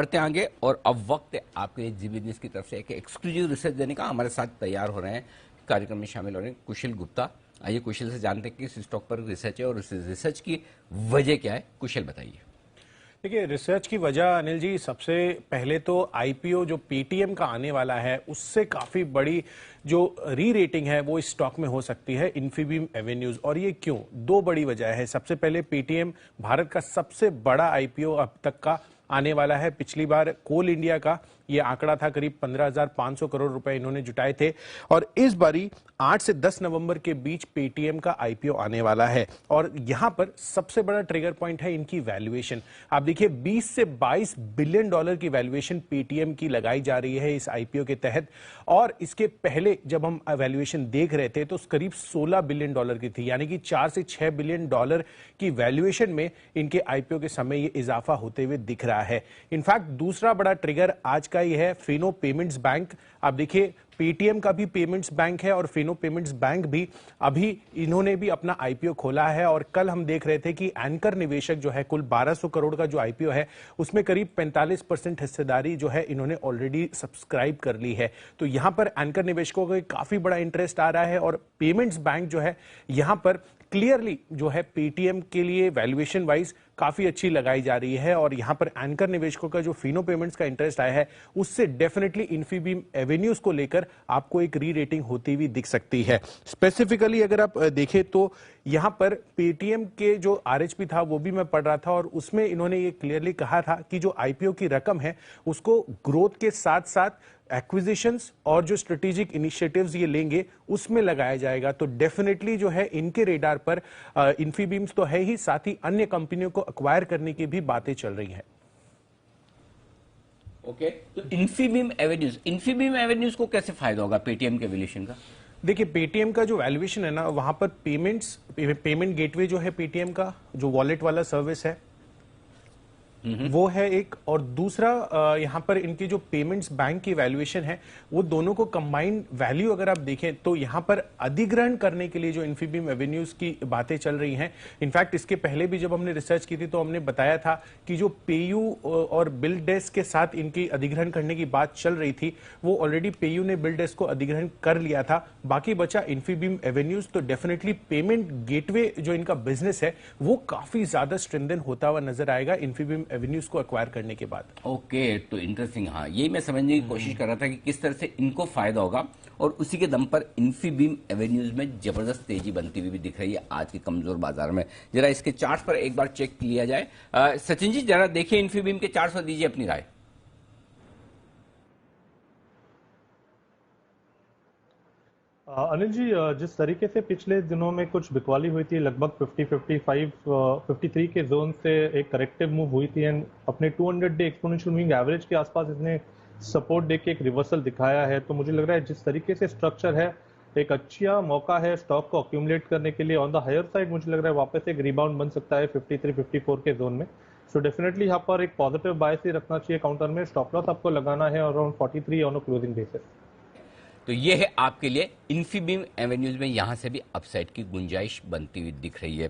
बढ़ते हैं आगे और अब वक्त है आपके लिए जी बिजनेस की तरफ से एक एक्सक्लूसिव रिसर्च देने का। हमारे साथ तैयार हो रहे हैं, कार्यक्रम में शामिल हो रहे हैं कुशल गुप्ता। आइए कुशल से जानते हैं कि इस स्टॉक पर रिसर्च है और इस रिसर्च की वजह क्या है। कुशल बताइए। देखिए, रिसर्च की वजह अनिल जी, सबसे पहले तो आईपीओ जो पेटीएम का आने वाला है उससे काफी बड़ी जो री रेटिंग है वो इस स्टॉक में हो सकती है इन्फीबीम एवेन्यूज। और ये क्यों? दो बड़ी वजह है। सबसे पहले पेटीएम भारत का सबसे बड़ा आईपीओ अब तक का आने वाला है। पिछली बार कोल इंडिया का ये आंकड़ा था, करीब 15,500 करोड़ रुपए इन्होंने जुटाए थे। और इस बारी 8 से 10 नवंबर के बीच पेटीएम का आईपीओ आने वाला है। और यहां पर सबसे बड़ा ट्रिगर पॉइंट है इनकी वैल्यूएशन। आप देखिए, 20 से 22 बिलियन डॉलर की वैल्यूएशन पेटीएम की लगाई जा रही है इस आईपीओ के तहत। और इसके पहले जब हम वैल्यूएशन देख रहे थे तो करीब 16 बिलियन डॉलर की थी, यानी कि 4 से 6 बिलियन डॉलर की वैल्यूएशन में इनके आईपीओ के समय ये इजाफा होते हुए दिख रहा है। इनफैक्ट दूसरा बड़ा ट्रिगर आज का ही है फिनो पेमेंट्स बैंक। आप देखिए, पेटीएम का भी पेमेंट्स बैंक है और फिनो पेमेंट्स बैंक भी अभी इन्होंने भी अपना आईपीओ खोला है। और कल हम देख रहे थे कि एंकर निवेशक जो है, कुल 1200 करोड़ का जो आईपीओ है उसमें करीब 45% हिस्सेदारी जो है इन्होंने ऑलरेडी सब्सक्राइब कर ली है। तो यहां पर एंकर निवेशकों को काफी बड़ा इंटरेस्ट आ रहा है। और पेमेंट्स बैंक जो है यहां पर क्लियरली जो है पेटीएम के लिए वैल्यूएशन वाइज काफी अच्छी लगाई जा रही है। और यहां पर एंकर निवेशकों का जो फिनो पेमेंट्स का इंटरेस्ट आया है उससे डेफिनेटली इन्फीबीम एवेन्यूज को लेकर आपको एक री रेटिंग होती हुई दिख सकती है। स्पेसिफिकली अगर आप देखें तो यहां पर पेटीएम के जो आरएचपी था वो भी मैं पढ़ रहा था और उसमें इन्होंने ये क्लियरली कहा था कि जो आईपीओ की रकम है उसको ग्रोथ के साथ साथ एक्विजिशंस और जो स्ट्रेटेजिक इनिशिएटिव्स ये लेंगे उसमें लगाया जाएगा। तो डेफिनेटली जो है इनके रेडार पर इन्फीबीम्स तो है ही, साथ ही अन्य कंपनियों को एक्वायर करने की भी बातें चल रही हैं। ओके, तो इन्फीबीम एवेन्यूज को कैसे फायदा होगा पेटीएम के वैल्यूएशन का? देखिए, पेटीएम का जो वैल्यूएशन है ना, वहां पर पेमेंट गेटवे जो है पेटीएम का, जो वॉलेट वाला सर्विस है वो है एक। और दूसरा यहां पर इनकी जो पेमेंट्स बैंक की वैल्यूएशन है वो दोनों को कंबाइंड वैल्यू अगर आप देखें तो यहां पर अधिग्रहण करने के लिए जो इन्फीबीम एवेन्यूज की बातें चल रही हैं। इनफैक्ट इसके पहले भी जब हमने रिसर्च की थी तो हमने बताया था कि जो पेयू और बिल डेस्क के साथ इनकी अधिग्रहण करने की बात चल रही थी, वो ऑलरेडी पेयू ने बिल डेस्क को अधिग्रहण कर लिया था, बाकी बचा इन्फीबीम एवेन्यूज। तो डेफिनेटली पेमेंट गेटवे जो इनका बिजनेस है वो काफी ज्यादा स्ट्रेंथन होता हुआ नजर आएगा इन्फीबीम एवेन्यूज को एक्वायर करने के बाद। ओके, तो इंटरेस्टिंग। हाँ, यही मैं समझने की कोशिश कर रहा था कि किस तरह से इनको फायदा होगा और उसी के दम पर इन्फीबीम एवेन्यूज में जबरदस्त तेजी बनती हुई भी दिख रही है आज के कमजोर बाजार में। जरा इसके चार्ट पर एक बार चेक लिया जाए। सचिन जी जरा देखिए इन्फीबीम के चार्ट पर, दीजिए अपनी राय। अनिल जी, जिस तरीके से पिछले दिनों में कुछ बिकवाली हुई थी, लगभग 53 के जोन से एक करेक्टिव मूव हुई थी एंड अपने 200 डे एक्सपोनेंशियल मूविंग एवरेज के आसपास इसने सपोर्ट दे के एक रिवर्सल दिखाया है। तो मुझे लग रहा है जिस तरीके से स्ट्रक्चर है, एक अच्छा मौका है स्टॉक को अक्यूमुलेट करने के लिए। ऑन द हायर साइड मुझे लग रहा है वापस एक रिबाउंड बन सकता है 53-54 के जोन में। सो डेफिनेटली यहाँ पर एक पॉजिटिव बायस ही रखना चाहिए काउंटर में। स्टॉप लॉस आपको लगाना है around 43 on a closing basis. तो ये है आपके लिए इन्फीबीम एवेन्यूज में, यहां से भी अपसाइड की गुंजाइश बनती हुई दिख रही है।